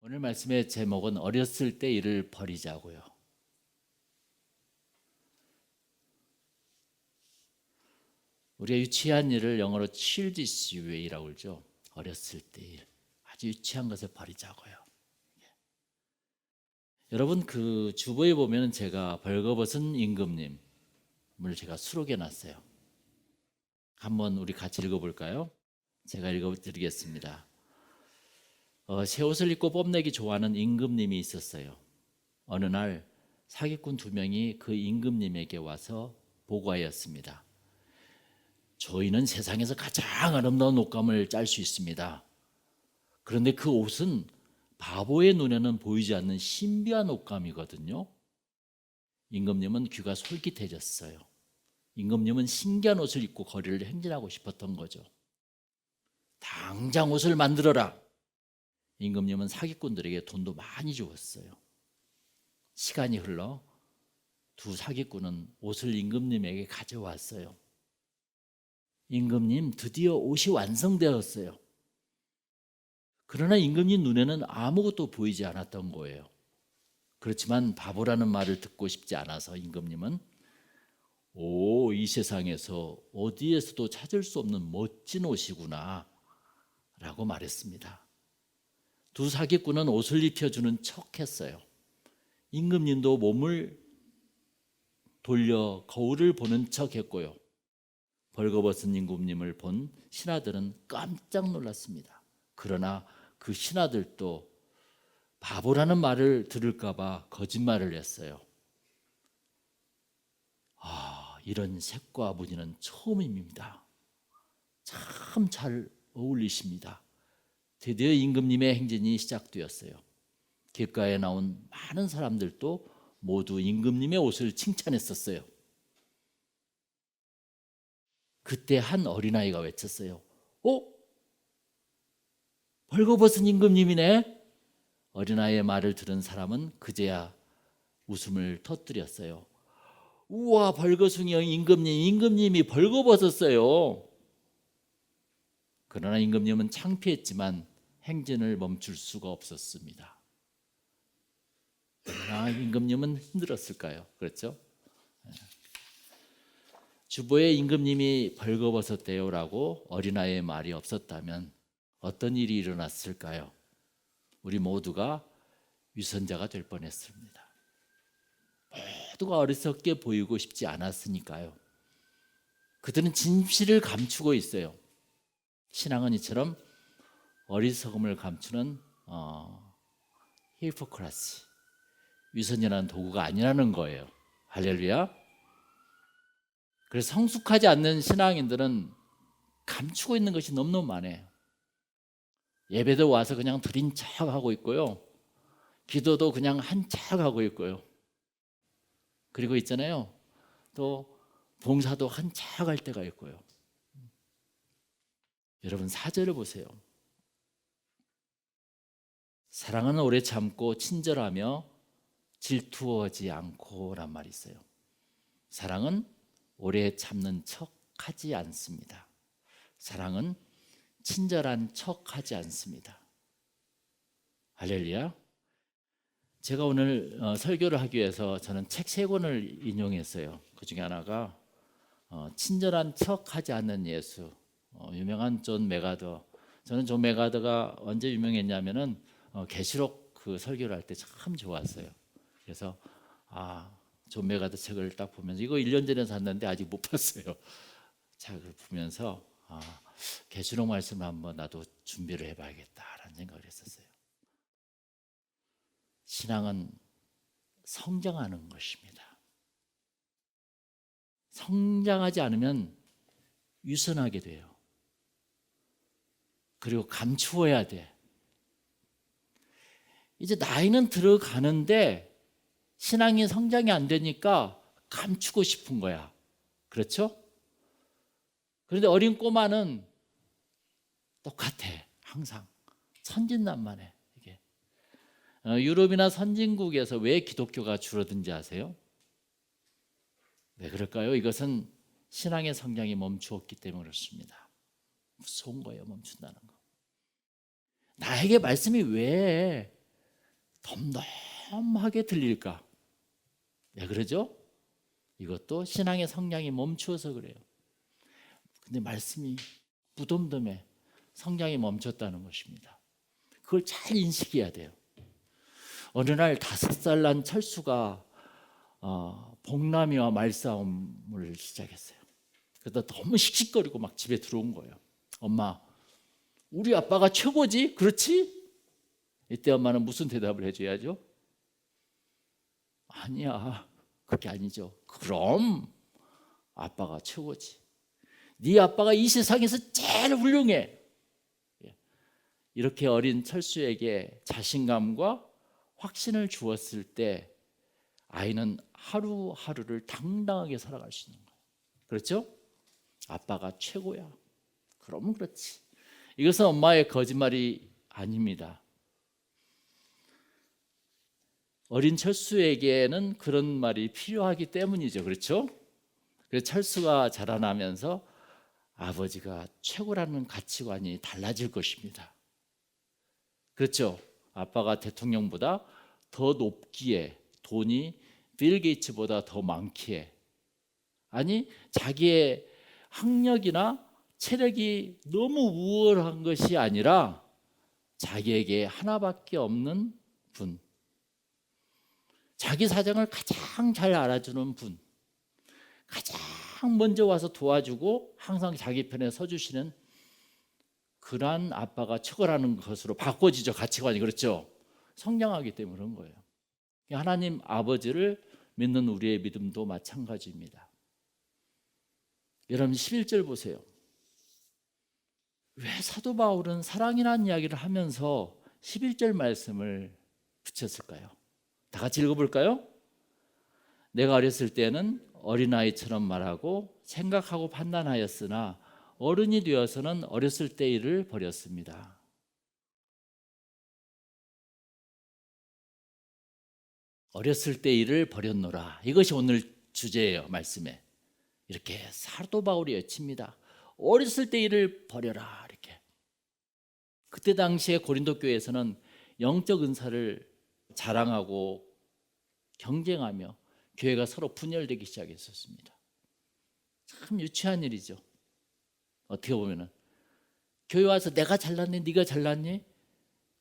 오늘 말씀의 제목은 어렸을 때 일을 버리자고요. 우리가 유치한 일을 영어로 childish way라고 그러죠. 어렸을 때 일, 아주 유치한 것을 버리자고요. 여러분, 그 주보에 보면 제가 벌거벗은 임금님을 제가 수록해 놨어요. 한번 우리 같이 읽어볼까요? 제가 읽어드리겠습니다. 새 옷을 입고 뽐내기 좋아하는 임금님이 있었어요. 어느 날 사기꾼 2명이 그 임금님에게 와서 보고하였습니다. 저희는 세상에서 가장 아름다운 옷감을 짤 수 있습니다. 그런데 그 옷은 바보의 눈에는 보이지 않는 신비한 옷감이거든요. 임금님은 귀가 솔깃해졌어요. 임금님은 신기한 옷을 입고 거리를 행진하고 싶었던 거죠. 당장 옷을 만들어라. 임금님은 사기꾼들에게 돈도 많이 주었어요. 시간이 흘러 두 사기꾼은 옷을 임금님에게 가져왔어요. 임금님, 드디어 옷이 완성되었어요. 그러나 임금님 눈에는 아무것도 보이지 않았던 거예요. 그렇지만 바보라는 말을 듣고 싶지 않아서 임금님은 이 세상에서 어디에서도 찾을 수 없는 멋진 옷이구나 라고 말했습니다. 두 사기꾼은 옷을 입혀주는 척 했어요. 임금님도 몸을 돌려 거울을 보는 척 했고요. 벌거벗은 임금님을 본 신하들은 깜짝 놀랐습니다. 그러나 그 신하들도 바보라는 말을 들을까 봐 거짓말을 했어요. 이런 색과 무늬는 처음입니다. 참 잘 어울리십니다. 드디어 임금님의 행진이 시작되었어요. 길가에 나온 많은 사람들도 모두 임금님의 옷을 칭찬했었어요. 그때 한 어린아이가 외쳤어요. 벌거벗은 임금님이네. 어린아이의 말을 들은 사람은 그제야 웃음을 터뜨렸어요. 우와, 벌거숭이 임금님이 벌거벗었어요. 그러나 임금님은 창피했지만 행진을 멈출 수가 없었습니다. 그러나 임금님은 힘들었을까요? 그렇죠? 주보에 임금님이 벌거벗었대요라고 어린아이의 말이 없었다면 어떤 일이 일어났을까요? 우리 모두가 위선자가 될 뻔했습니다. 모두가 어리석게 보이고 싶지 않았으니까요. 그들은 진실을 감추고 있어요. 신앙은 이처럼 어리석음을 감추는 히포크라시, 위선이라는 도구가 아니라는 거예요. 할렐루야. 그래서 성숙하지 않는 신앙인들은 감추고 있는 것이 너무너무 많아요. 예배도 와서 그냥 드린 척 하고 있고요. 기도도 그냥 한 척 하고 있고요. 그리고 있잖아요. 또 봉사도 한 척 할 때가 있고요. 여러분, 4절을 보세요. 사랑은 오래 참고 친절하며 질투하지 않고란 말이 있어요. 사랑은 오래 참는 척하지 않습니다. 사랑은 친절한 척하지 않습니다. 할렐루야. 제가 오늘 설교를 하기 위해서 저는 책 3권을 인용했어요. 그 중에 하나가 친절한 척하지 않는 예수, 유명한 존 메가더. 저는 존 메가더가 언제 유명했냐면은 계시록 그 설교를 할 때 참 좋았어요. 그래서 존 메가더 책을 딱 보면서 이거 1년 전에 샀는데 아직 못 봤어요. 책을 보면서 계시록 말씀을 한번 나도 준비를 해봐야겠다라는 생각을 했었어요. 신앙은 성장하는 것입니다. 성장하지 않으면 유선하게 돼요. 그리고 감추어야 돼. 이제 나이는 들어가는데 신앙이 성장이 안 되니까 감추고 싶은 거야. 그렇죠? 그런데 어린 꼬마는 똑같아. 항상 천진난만해. 이게 유럽이나 선진국에서 왜 기독교가 줄어든지 아세요? 왜 그럴까요? 이것은 신앙의 성장이 멈추었기 때문에 그렇습니다. 무서운 거예요, 멈춘다는 거. 나에게 말씀이 왜 덤덤하게 들릴까? 왜 그러죠? 이것도 신앙의 성량이 멈추어서 그래요. 근데 말씀이 무덤덤해 성량이 멈췄다는 것입니다. 그걸 잘 인식해야 돼요. 어느 날 5살 난 철수가 복남이와 말싸움을 시작했어요. 그러다 너무 씩씩거리고 막 집에 들어온 거예요. 엄마, 우리 아빠가 최고지? 그렇지? 이때 엄마는 무슨 대답을 해줘야죠? 아니야, 그게 아니죠. 그럼 아빠가 최고지. 네 아빠가 이 세상에서 제일 훌륭해. 이렇게 어린 철수에게 자신감과 확신을 주었을 때 아이는 하루하루를 당당하게 살아갈 수 있는 거예요. 그렇죠? 아빠가 최고야. 그러면 그렇지. 이것은 엄마의 거짓말이 아닙니다. 어린 철수에게는 그런 말이 필요하기 때문이죠. 그렇죠? 그래서 철수가 자라나면서 아버지가 최고라는 가치관이 달라질 것입니다. 그렇죠? 아빠가 대통령보다 더 높기에, 돈이 빌 게이츠보다 더 많기에, 아니 자기의 학력이나 체력이 너무 우월한 것이 아니라 자기에게 하나밖에 없는 분, 자기 사정을 가장 잘 알아주는 분, 가장 먼저 와서 도와주고 항상 자기 편에 서주시는 그러한 아빠가 최고라는 것으로 바꿔지죠. 가치관이. 그렇죠? 성장하기 때문에 그런 거예요. 하나님 아버지를 믿는 우리의 믿음도 마찬가지입니다. 여러분 11절 보세요. 왜 사도 바울은 사랑이라는 이야기를 하면서 11절 말씀을 붙였을까요? 다 같이 읽어볼까요? 내가 어렸을 때는 어린아이처럼 말하고 생각하고 판단하였으나 어른이 되어서는 어렸을 때 일을 버렸습니다. 어렸을 때 일을 버렸노라. 이것이 오늘 주제예요. 말씀에. 이렇게 사도 바울이 외칩니다. 어렸을 때 일을 버려라. 이렇게. 그때 당시에 고린도 교회에서는 영적 은사를 자랑하고 경쟁하며 교회가 서로 분열되기 시작했었습니다. 참 유치한 일이죠. 어떻게 보면은 교회 와서 내가 잘났니? 네가 잘났니?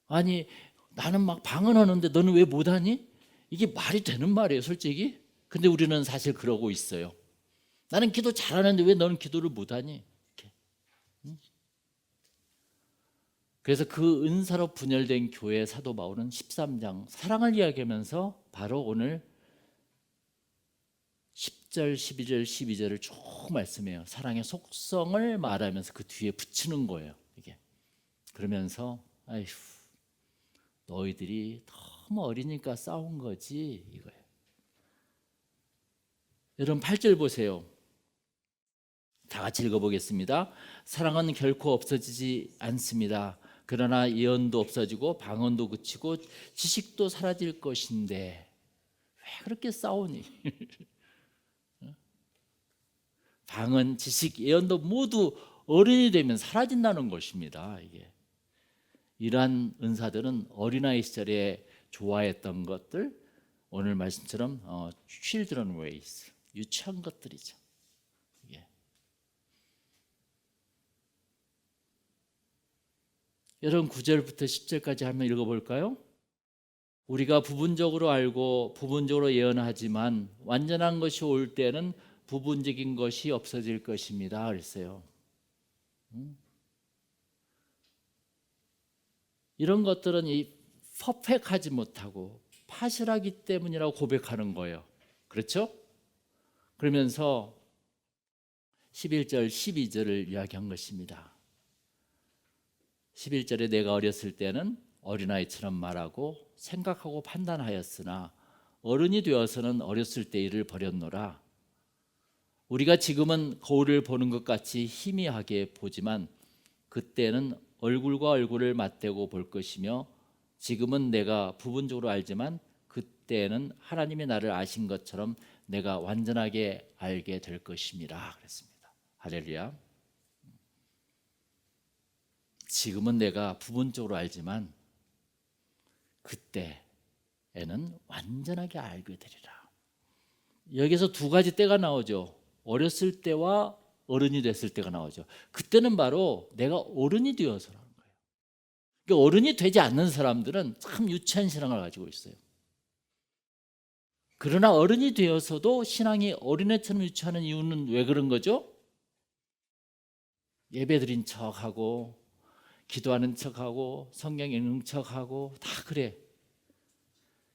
아니 나는 막 방언하는데 너는 왜 못하니? 이게 말이 되는 말이에요, 솔직히. 근데 우리는 사실 그러고 있어요. 나는 기도 잘하는데 왜 너는 기도를 못하니? 이렇게. 그래서 그 은사로 분열된 교회 사도 바울은 13장 사랑을 이야기하면서 바로 오늘 10절, 12절, 12절을 쭉 말씀해요. 사랑의 속성을 말하면서 그 뒤에 붙이는 거예요. 이게. 그러면서 아휴, 너희들이 너무 어리니까 싸운 거지 이거예요. 여러분 8절 보세요. 다 같이 읽어보겠습니다. 사랑은 결코 없어지지 않습니다. 그러나 예언도 없어지고 방언도 그치고 지식도 사라질 것인데 왜 그렇게 싸우니? 방언, 지식, 예언도 모두 어른이 되면 사라진다는 것입니다. 이게. 이러한 은사들은 어린아이 시절에 좋아했던 것들, 오늘 말씀처럼 children ways, 유치한 것들이죠. 이게. 여러분 9절부터 10절까지 한번 읽어볼까요? 우리가 부분적으로 알고 부분적으로 예언하지만 완전한 것이 올 때는 부분적인 것이 없어질 것입니다. 그랬어요. 이런 것들은 이 퍼펙트하지 못하고 파실하기 때문이라고 고백하는 거예요. 그렇죠? 그러면서 11절, 12절을 이야기한 것입니다. 11절에 내가 어렸을 때는 어린아이처럼 말하고 생각하고 판단하였으나 어른이 되어서는 어렸을 때 일을 버렸노라. 우리가 지금은 거울을 보는 것 같이 희미하게 보지만 그때는 얼굴과 얼굴을 맞대고 볼 것이며 지금은 내가 부분적으로 알지만 그때는 하나님이 나를 아신 것처럼 내가 완전하게 알게 될 것입니다. 그랬습니다. 할렐루야. 지금은 내가 부분적으로 알지만 그때 애는 완전하게 알게 되리라. 여기서 두 가지 때가 나오죠. 어렸을 때와 어른이 됐을 때가 나오죠. 그때는 바로 내가 어른이 되어서라는 거예요. 그러니까 어른이 되지 않는 사람들은 참 유치한 신앙을 가지고 있어요. 그러나 어른이 되어서도 신앙이 어린애처럼 유치하는 이유는 왜 그런 거죠? 예배드린 척하고 기도하는 척하고 성경 읽는 척하고 다 그래.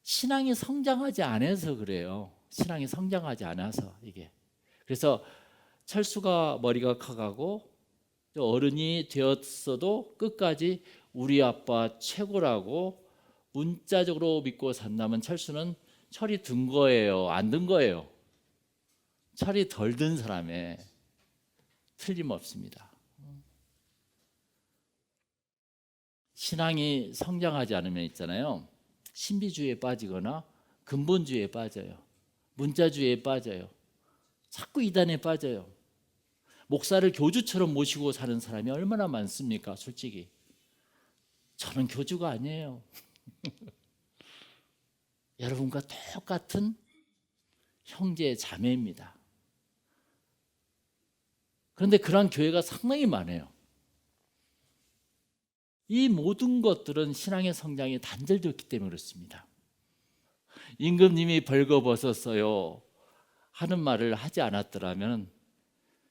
신앙이 성장하지 않아서 그래요. 신앙이 성장하지 않아서 이게. 그래서 철수가 머리가 커가고 어른이 되었어도 끝까지 우리 아빠 최고라고 문자적으로 믿고 산다면 철수는 철이 든 거예요? 안 든 거예요? 철이 덜 든 사람에 틀림없습니다. 신앙이 성장하지 않으면 있잖아요. 신비주의에 빠지거나 근본주의에 빠져요. 문자주의에 빠져요. 자꾸 이단에 빠져요. 목사를 교주처럼 모시고 사는 사람이 얼마나 많습니까? 솔직히 저는 교주가 아니에요. 여러분과 똑같은 형제 자매입니다. 그런데 그런 교회가 상당히 많아요. 이 모든 것들은 신앙의 성장이 단절되었기 때문에 그렇습니다. 임금님이 벌거벗었어요 하는 말을 하지 않았더라면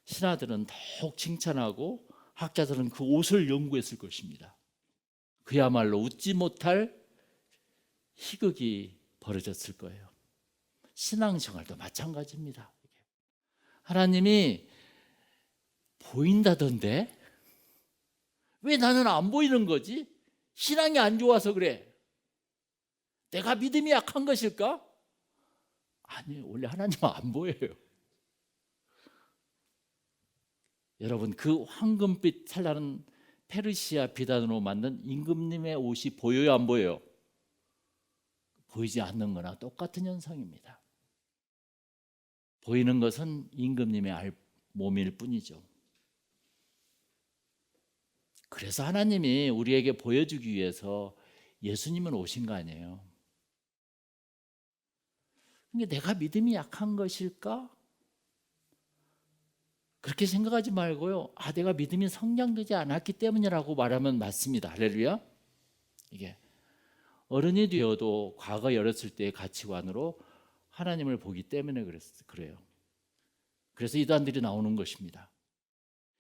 신하들은 더욱 칭찬하고 학자들은 그 옷을 연구했을 것입니다. 그야말로 웃지 못할 희극이 벌어졌을 거예요. 신앙생활도 마찬가지입니다. 하나님이 보인다던데 왜 나는 안 보이는 거지? 신앙이 안 좋아서 그래. 내가 믿음이 약한 것일까? 아니, 원래 하나님은 안 보여요. 여러분, 그 황금빛 찬란한 페르시아 비단으로 만든 임금님의 옷이 보여요, 안 보여요? 보이지 않는 거나 똑같은 현상입니다. 보이는 것은 임금님의 몸일 뿐이죠. 그래서 하나님이 우리에게 보여주기 위해서 예수님은 오신 거 아니에요. 그러니까 내가 믿음이 약한 것일까? 그렇게 생각하지 말고요. 내가 믿음이 성장되지 않았기 때문이라고 말하면 맞습니다. 할렐루야. 이게 어른이 되어도 과거 어렸을 때의 가치관으로 하나님을 보기 때문에 그래요. 그래서 이단들이 나오는 것입니다.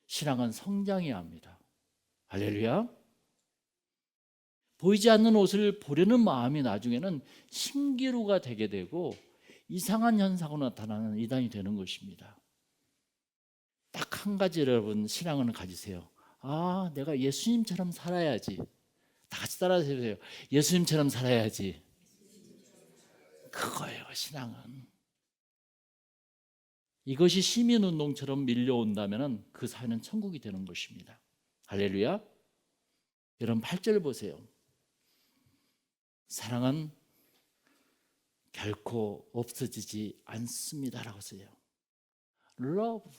신앙은 성장해야 합니다. 할렐루야. 보이지 않는 옷을 보려는 마음이 나중에는 신기루가 되게 되고 이상한 현상으로 나타나는 이단이 되는 것입니다. 딱 한 가지 여러분 신앙을 가지세요. 내가 예수님처럼 살아야지. 다 같이 따라하세요. 예수님처럼 살아야지. 그거예요, 신앙은. 이것이 시민운동처럼 밀려온다면 그 사회는 천국이 되는 것입니다. 할렐루야. 여러분 8절 보세요. 사랑은 결코 없어지지 않습니다라고 써요. Love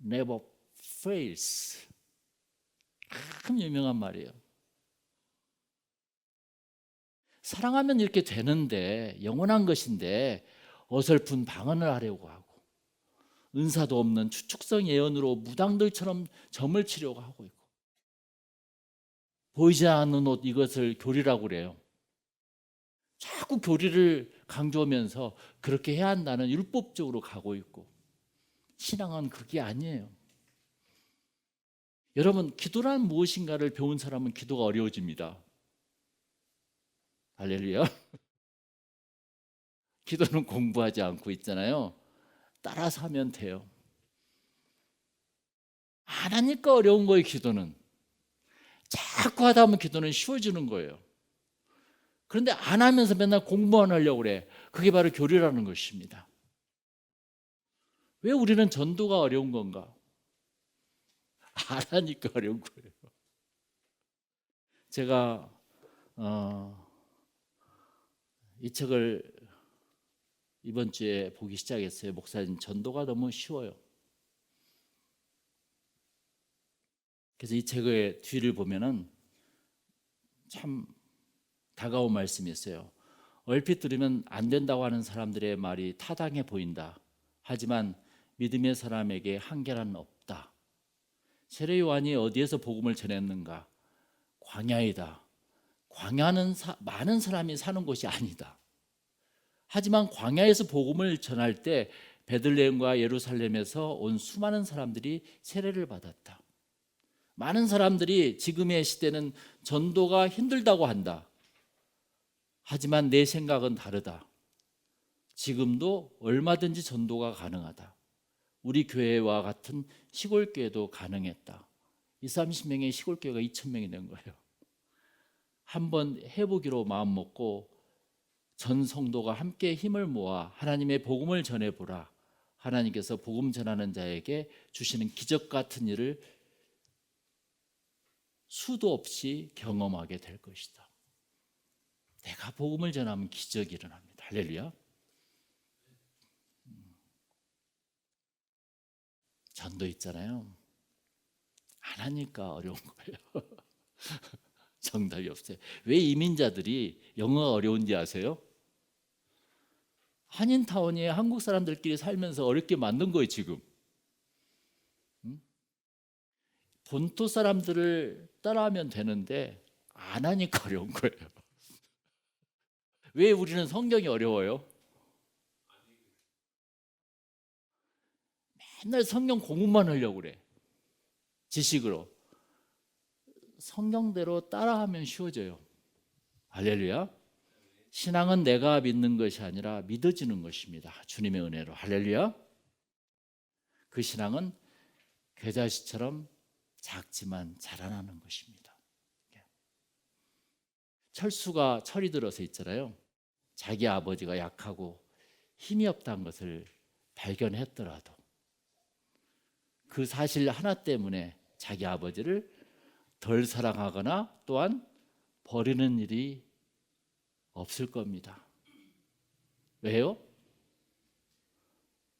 never fails. 참 유명한 말이에요. 사랑하면 이렇게 되는데 영원한 것인데 어설픈 방언을 하려고 하고 은사도 없는 추측성 예언으로 무당들처럼 점을 치려고 하고 있고 보이지 않는 옷 이것을 교리라고 그래요. 자꾸 교리를 강조하면서 그렇게 해야 한다는 율법적으로 가고 있고 신앙은 그게 아니에요. 여러분 기도란 무엇인가를 배운 사람은 기도가 어려워집니다. 할렐루야. 기도는 공부하지 않고 있잖아요. 따라서 하면 돼요. 안 하니까 어려운 거예요. 기도는 자꾸 하다 보면 기도는 쉬워지는 거예요. 그런데 안 하면서 맨날 공부만 하려고 그래. 그게 바로 교리라는 것입니다. 왜 우리는 전도가 어려운 건가? 안 하니까 어려운 거예요. 제가 이 책을 이번 주에 보기 시작했어요. 목사님, 전도가 너무 쉬워요. 그래서 이 책의 뒤를 보면은 참 다가온 말씀이 있어요. 얼핏 들으면 안 된다고 하는 사람들의 말이 타당해 보인다. 하지만 믿음의 사람에게 한계란 없다. 세례 요한이 어디에서 복음을 전했는가? 광야이다. 광야는 많은 사람이 사는 곳이 아니다. 하지만 광야에서 복음을 전할 때 베들레헴과 예루살렘에서 온 수많은 사람들이 세례를 받았다. 많은 사람들이 지금의 시대는 전도가 힘들다고 한다. 하지만 내 생각은 다르다. 지금도 얼마든지 전도가 가능하다. 우리 교회와 같은 시골교회도 가능했다. 20-30명의 시골교회가 2,000명이 된 거예요. 한번 해보기로 마음먹고 전 성도가 함께 힘을 모아 하나님의 복음을 전해보라. 하나님께서 복음 전하는 자에게 주시는 기적 같은 일을 수도 없이 경험하게 될 것이다. 내가 복음을 전하면 기적이 일어납니다. 할렐루야. 전도 있잖아요. 안 하니까 어려운 거예요. 정답이 없어요. 왜 이민자들이 영어가 어려운지 아세요? 한인타운이 한국 사람들끼리 살면서 어렵게 만든 거예요, 지금. 본토 사람들을 따라하면 되는데 안 하니까 어려운 거예요. 왜 우리는 성경이 어려워요? 맨날 성경 공부만 하려고 그래. 지식으로. 성경대로 따라하면 쉬워져요. 할렐루야. 신앙은 내가 믿는 것이 아니라 믿어지는 것입니다. 주님의 은혜로. 할렐루야. 그 신앙은 겨자씨처럼 작지만 자라나는 것입니다. 철수가 철이 들어서 있잖아요. 자기 아버지가 약하고 힘이 없다는 것을 발견했더라도 그 사실 하나 때문에 자기 아버지를 덜 사랑하거나 또한 버리는 일이 없을 겁니다. 왜요?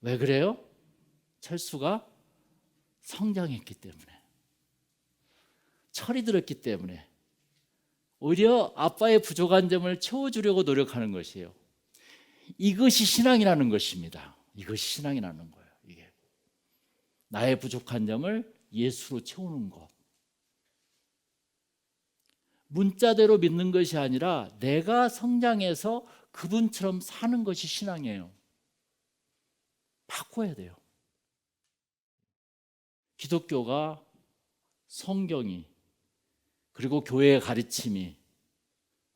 왜 그래요? 철수가 성장했기 때문에, 철이 들었기 때문에 오히려 아빠의 부족한 점을 채워주려고 노력하는 것이에요. 이것이 신앙이라는 것입니다. 이것이 신앙이라는 거예요. 이게 나의 부족한 점을 예수로 채우는 것. 문자대로 믿는 것이 아니라 내가 성장해서 그분처럼 사는 것이 신앙이에요. 바꿔야 돼요. 기독교가 성경이 그리고 교회의 가르침이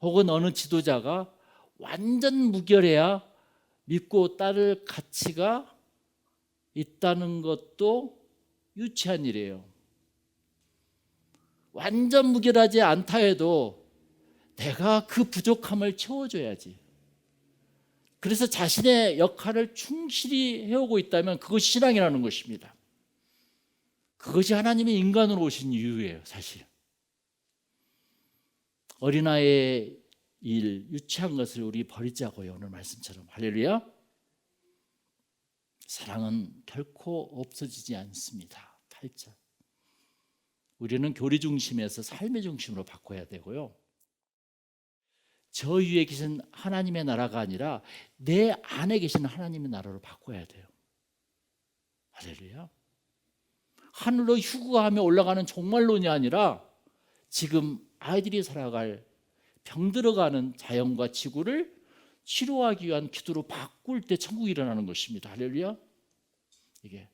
혹은 어느 지도자가 완전 무결해야 믿고 따를 가치가 있다는 것도 유치한 일이에요. 완전 무결하지 않다 해도 내가 그 부족함을 채워줘야지. 그래서 자신의 역할을 충실히 해오고 있다면 그것이 신앙이라는 것입니다. 그것이 하나님이 인간으로 오신 이유예요, 사실. 어린아이의 일, 유치한 것을 우리 버리자고요, 오늘 말씀처럼. 할렐루야. 사랑은 결코 없어지지 않습니다. 8절. 우리는 교리 중심에서 삶의 중심으로 바꿔야 되고요. 저 위에 계신 하나님의 나라가 아니라 내 안에 계신 하나님의 나라로 바꿔야 돼요. 할렐루야. 하늘로 휴거하며 올라가는 종말론이 아니라 지금 아이들이 살아갈 병들어가는 자연과 지구를 치료하기 위한 기도로 바꿀 때 천국이 일어나는 것입니다. 할렐루야. 이게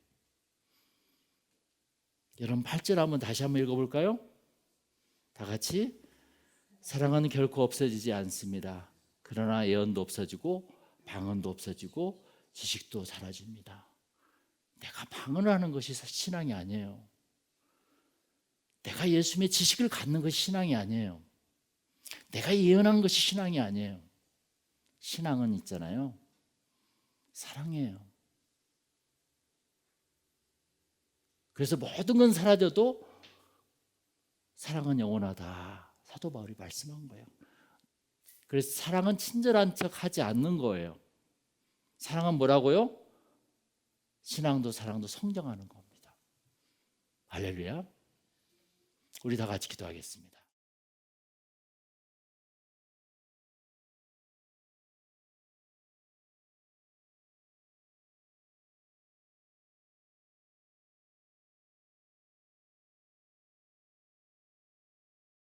여러분 8절 한번 다시 한번 읽어볼까요? 다 같이. 사랑은 결코 없어지지 않습니다. 그러나 예언도 없어지고 방언도 없어지고 지식도 사라집니다. 내가 방언하는 것이 신앙이 아니에요. 내가 예수님의 지식을 갖는 것이 신앙이 아니에요. 내가 예언하는 것이 신앙이 아니에요. 신앙은 있잖아요. 사랑이에요. 그래서 모든 건 사라져도 사랑은 영원하다. 사도 바울이 말씀한 거예요. 그래서 사랑은 친절한 척 하지 않는 거예요. 사랑은 뭐라고요? 신앙도 사랑도 성장하는 겁니다. 할렐루야. 우리 다 같이 기도하겠습니다.